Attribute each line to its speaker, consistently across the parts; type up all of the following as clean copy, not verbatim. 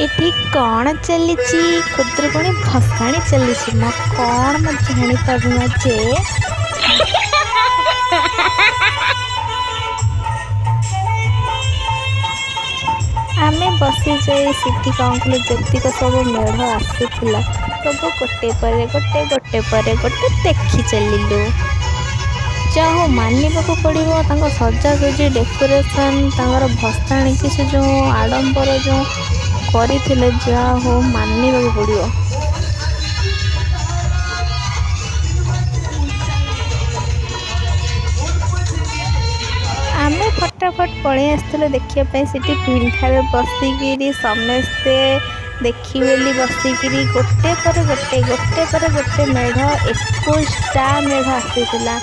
Speaker 1: एठी कौन चली खुदरुकुणी भसाणी चली म कौन म जानी पारुना जे आमे बसी जाई सिटी कौन कले जतिक सब मेढ़ आसीथिला सब गोटे परे गोटे गोटे परे गोटे देखी चलिलु। चाहो मानिबाकू पड़िबो तांको सजासजी डेकोरेशन तांकर भसाणी कि से जो आडंबर जो करथिले जा हो मानिबाकू पड़िबो। आमे फटाफट पड़े आसले देखिया सिटी पिंठारे बसिकी समस्ते देखी बोली बसिकी गोटे पर गोटे गोटे पर गोटे मेढ़ 21टा मेढ़ आसीथिला।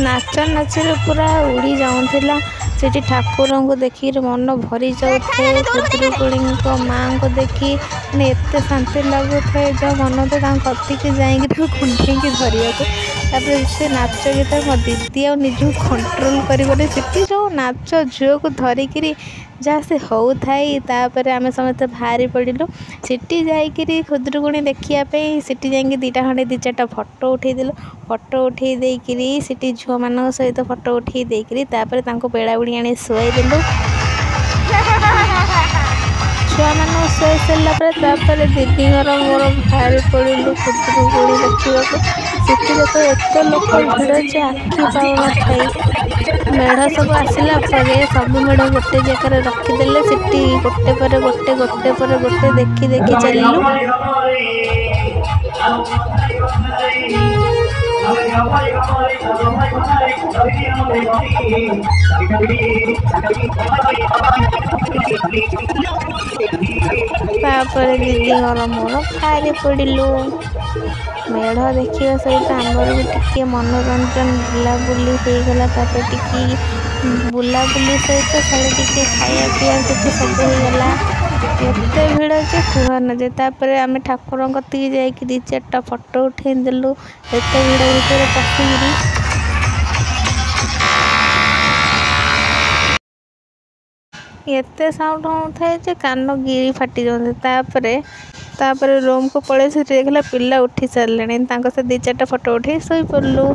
Speaker 1: नाच नाचरे पूरा उड़ी जाऊला सेठी ठाकुर को देखी मन भरी जाऊे खुदरुकुणी माँ को देखी एत शांति लगुए जो मन तो कतिक जाकि कुंठे धरिया तापर से नाच गीत मो दीदी आ निज कंट्रोल कर जो नाच झील को धरिकी जहाँ से हो थाई तापर आम समस्त बाहरी पड़िलु सिटी जाकि खुदरुकुणी देखापी सिटी जाकि 2टा खंडे 2-4टा फोटो उठेदेलु। फोटो उठे देकरी सिटी झुआ मान सहित फोटो उठे देकरी तापर तांको बेड़ा बुड़ी आनी शुआईदेलु। छुआ मान शुआई सारापर दीदी मोर बाहरी पड़िलु खुदरुकुणी देखा सिटी तो एत लोक भिड़ जे आखि पाऊन थाई मेढ़ सब आसला सब मेढ़ गोटे जगह रखीदे सिटी गोटे पर गोटे गोटे पर गोटे देखी देखी चलू। तापर दीदी घर मोर बाहरी पड़िलु मेढ़ देखा सहित आमर भी टिके मनोरंजन बुलाबुली होगला टिके बुलाबुली सहित सारे टिके खाया पीया के सब होगला एत भिड़ जे कहन जे तापर आम ठाकुर कति जाकि 2-4टा फोटो उठेदेलु एत भिड़ भितर पशिकी एते साउंड होता जे कान गिरी फाटी जाते तापर रूम को पड़े से देखला पिला उठी सारे से 2-4टा फोटो उठे सोई पड़लु।